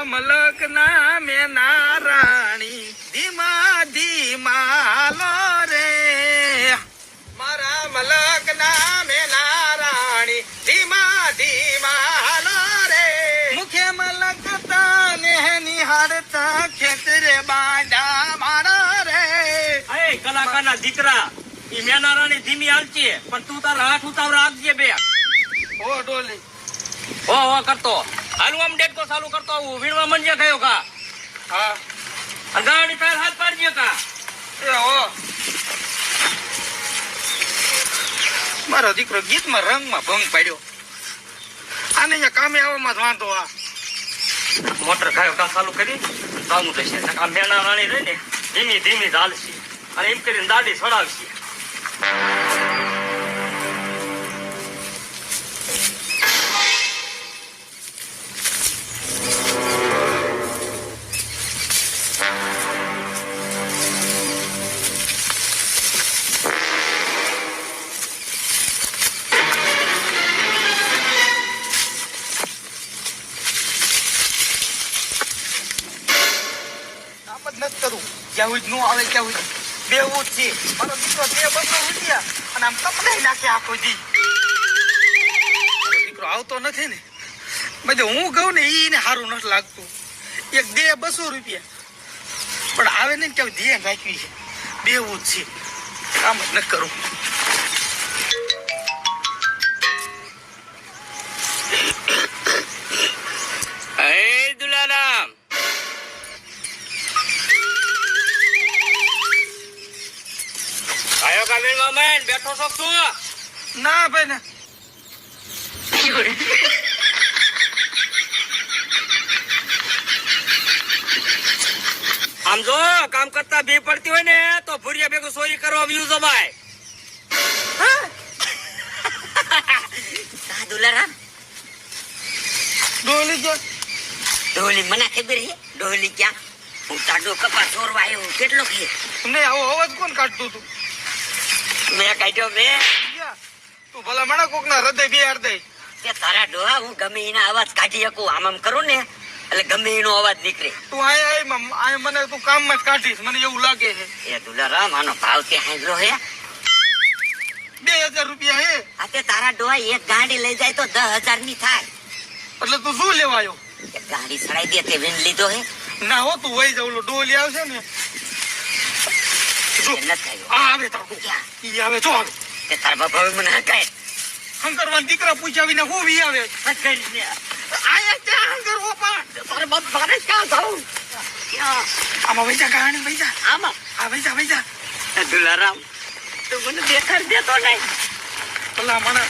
મલક ના મેના રાણી ધીમા ધીમા લો રે મારા મલક ના મેના રાણી ધીમા ધીમા લો રે મુખે મલક તાને નિહાળતા ખેતરે બાંડા મારા રે એ કલાકારના દીકરા ઈ મેના રાણી ધીમી હાલતી પણ તું તારા હાથ ઉતાવળ રાખજે બે ઓ ડોલી હો કરતો હાલું આમ ડેટકો ચાલુ કરતો આવું વીણવા મંજે ગયો કા હા ગાડી તાર હાથ પાડજે કા એ હો મારો દીકરો ગીતમાં રંગમાં ભંગ પાડ્યો આને અહીંયા કામે આવવામાં જ વાંધો આ મોટર ગાયો કા ચાલુ કરી સામું થશે આ મેના રાણી રહી ને ધીમી ધીમી ચાલશે અને એમ કરીને દાઢી છોડાવશે ક્યાં નો આવે ક્યાં બેવું જ છે મારો દીકરો 200 રૂપિયા અને આમ કપડાઈ નાખે આખો દી દીકરો આવતો નથી ને બધે હું કહું ને ઈને સારું નથી લાગતું એક 200 રૂપિયા પણ આવે ને ક્યાં ધ્યાન રાખવી છે બેવું જ છે કામ જ ન કરું એ દુલારામ આયો કા વીણવા મેન બેઠો છો તું ના ભાઈ ને આમ જો કામ કરતા બી પડતી હોય ને તો ભૂરિયા ભેગું ચોરી કરવા વ્યુ જો ભાઈ દુલારામ ડોલી જો ડોલી મને ખબર છે ડોલી ક્યાં હું તાડો કપા ચોરવા આવ્યો કેટલો ખે તમને આવો અવાજ કોણ કાઢતું તું મેં કાઢ્યો બે તું ભલા મણા કોક ના હૃદય બિહાર દે તે તારા ડોહા હું ગમે એના અવાજ કાઢી શકું આમ કરું ને એટલે ગમે એનો અવાજ નીકળે તું આય મને તું કામમાં જ કાઢીશ મને એવું લાગે છે એ દુલારામ આનો ભાવ તે હાંભળ્યો હે 2000 રૂપિયા હે આ તે તારા ડોહા એક ગાડી લઈ જાય તો 10,000 ની થાય એટલે તું શું લેવાયો એક ગાડી સડાઈ દે તે વીણ લીધો હે ના હો તું વઈ જાવ ડોલી આવશે ને જો ન થયો આ આવે તારું ઈ આવે જો આવે તે તારા બાપા મને હકાય શંકરવાન દીકરા પૂછ્યા વિના હું વી આવે કરીને આયા ક્યાં શંકર ઓપા તારા બાપા ને ક્યાં જાઉં આમાં વઈ જા ગાણી વઈ જા આમાં આ વઈ જા દુલારામ તું મને દેખાડ દેતો નહીં ભલા મને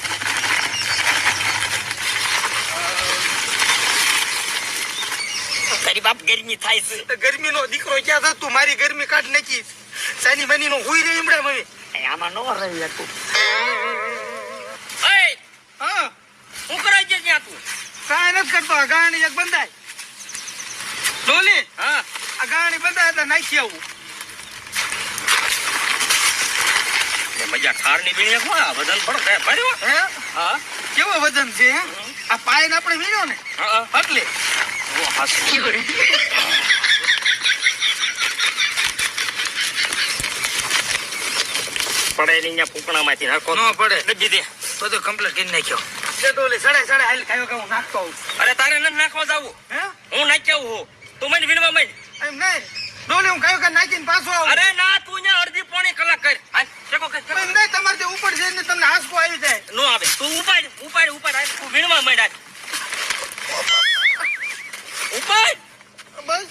તારી બાપ ગરમી થાય છે ગરમી નો દીકરો ક્યાં છે તું મારી ગરમી કાઢ નાખીશ સાની બની નો હુઈ રહી હમણાં મને આમાં નો રહી તું એ હા હું કરાઈ છે ત્યાં તું કાંઈ નથી કરતો આ ગાણી એક બંધાય ડોલી હા આ ગાણી બંધાય એટલે નાખી આવું મજા ઠારની બીણી કોણ વજન પડે ભર્યો હે હા કેવો વજન છે હે આ પાય ને આપણે વીણ્યો ને હા એટલે ઓ હાસી પડે ની અહીંયા ફૂકણામાંથી નાખો ન પડે ડબ્બી દે બધું કમ્પ્લીટ કરી નાખ્યો જે ડોલી સડે હાલ ખાયો કે હું નાખતો આવું અરે તારે નથી નાખવા જાવું હે હું નાખી આવું હું તું મને વીણવા માંડ એમ નહીં ડોલી હું ખાયો કે નાખીને પાછો આવું અરે ના તું અહીંયા અડધી પોણી કલાક કર હાલ ચેકો કર એમ નહીં તમારે જે ઉપર છે ને તમને હાસકો આવી જાય નો આવે તું ઉપાડ હાલ તું વીણવા માંડ હાલ ઉપાડ બસ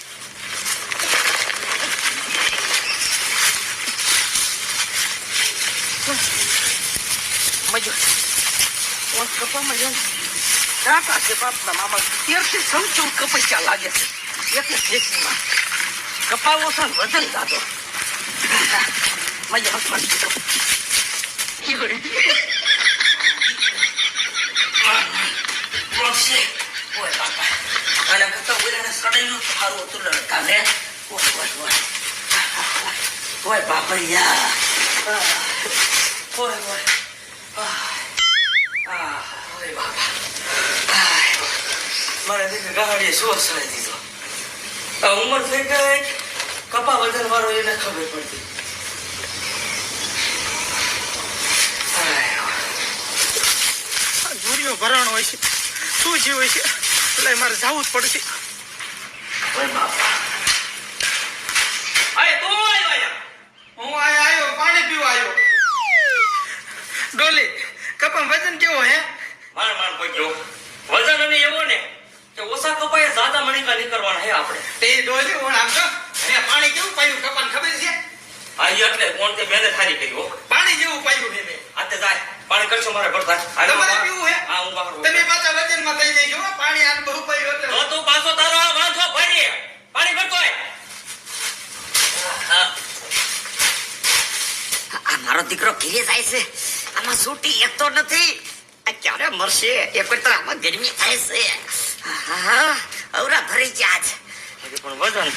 મજો ઓન કપામાં જો કાકા છે બાપના મામા 13 કપૈયા લાગે છે એટલે ખેતીમાં કપાવો છે વજન જાતો મજા આવતો ઓય બાપા અને તો ઉલાને સડાઈનું થારું હતું લડકા લે ઓય બાપરિયા ઓય બાપા મારા દીકરા ગાડીએ શું સડાઈ દીધો આ ઉંમર થઈ ગઈ કપા વજન વાળો એને ખબર પડતી દુરિયો ભરાણો હોય છે શું છે હોય છે એટલે મારે જવું જ પડશે. ઓય બાપા આય તું આવ્યો અહીંયા હું આવ્યો પાણી પીવા આવ્યો. ડોલી કપા વજન કેવો હે? માર પગ્યો વજન અને એવો ને કે ઓછા કપાએ જ્યાદા મણિકા નીકળવાના હે આપણે તે ડોલી હું આમ તો અહીંયા પાણી કેવું પાયું કપાને ખબર છે? આ એટલે કોણ તે મહેનત સારી કરી હો પાણી જેવું પાયું છે મેં. આતે જાય પાણી કરશો મારે ભરતા તમારે પીવું હે? હા હું બહાર તમે પાછા વજનમાં થઈ જજો હો. પાણી આ બહુ પાયું એટલે તો તું પાછો તારો આ વાંધો ભરી પાણી ભરતો હોય આ મારો દીકરો ઘીરે જાય છે, આમાં છૂટી એક તો નથી. આ ક્યારે મરશે? એક વાર તો આમાં ગરમી થાય છે. હા, અવરા ભરી ગયા આજ. હજી પણ વજન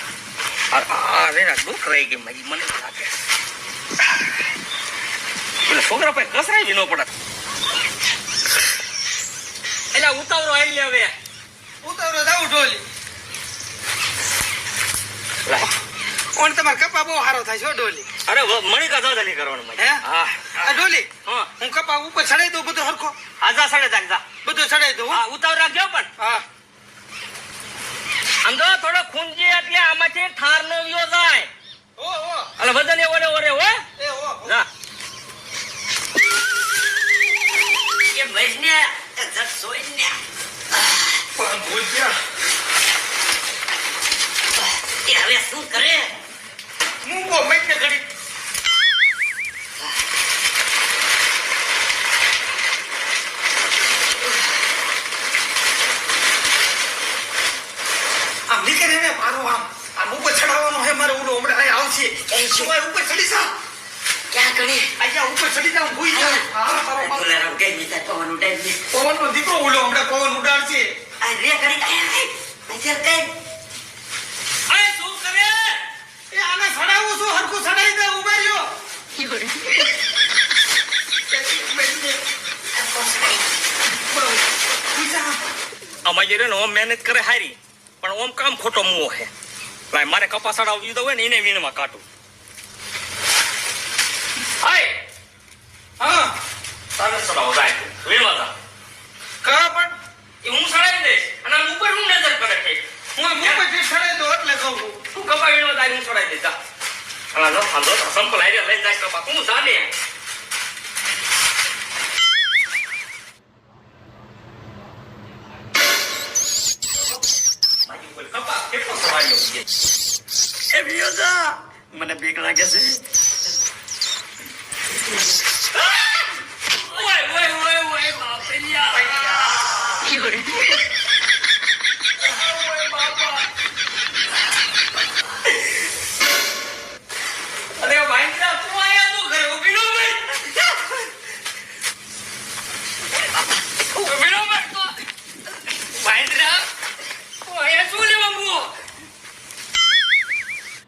આ રેના દુઃખ રહી ગઈ મારી મને લાગે પેલા છોકરા પાસે કસરાઈ ન પડે એટલે ઉતાવળો આવી લે હવે ઉતાવળો જાઉં ડોલી. લાય. ઓન તમારે કપા બહુ સારો થાય છે હો ડોલી. અરે મણિકા દાદા નહીં કરવાનું હે? હા આ ડોલી હા હું કપા ઉપર ચડાઈ દઉં બધું હરખો આજા સાડે તાક જા બધું ચડાઈ દઉં હો. હા ઉતાવળ રાખજો પણ હા આમ તો થોડો ખૂંજી એટલે આમાંથી ઠાર નો વ્યો જાય ઓ ઓ એટલે વજન એ ઓરે ઓરે હો એ ઓ જા એ મજને જટ સોઈને પણ ભૂલ્યા એ હવે શું કરે? મૂકો મૈને ઘડી. આમ નીકળે ને મારું આમ ઉપર ચડાવવાનું હે મારે ઓલો હમણાં અહીં આવશે. એ શું? શું ઉપર ચડી જા ક્યાં કરે? અહીંયા ઉપર ચડી જાઉં ભૂઈ જાઉં. હા તારો બાપ. બોલારામ કઈ નહીં થાય, પવન ઉડાડી દે. પવનનો દીકરો ઓલો હમણાં પવન ઉડાડશે. આ રે કરી નજર કઈ અરે શું કરે એ આને ચડાવું છું હરખું ચડાઈ દે ઉભા રહ્યો. ભૂઈ જા. અમારી રે ને ઓમ મહેનત કરે હારી પણ ઓમ કામ ખોટો મુઓ હે ભાઈ મારે કપાસ ચડાવી દીધો હોય ને એને વીણમાં કાઢું હાય હા તારે ચડાવો જાય વીણવા જા કા પણ એ હું ચડાવી દઈશ અને આમ ઉપર હું નજર કરે છે હું આમ ઉપરથી ચડાઈ દઉં એટલે કહું છું. તું કપા વીણવા જાય હું ચડાવી દઈશ જા હા લો સાંધો સંપલ આઈડિયા લઈને જાય કપા હું જાને મારી કોઈ કપા કેટલો સવાયો છે એ વિયો જા. મને બીક લાગે છે.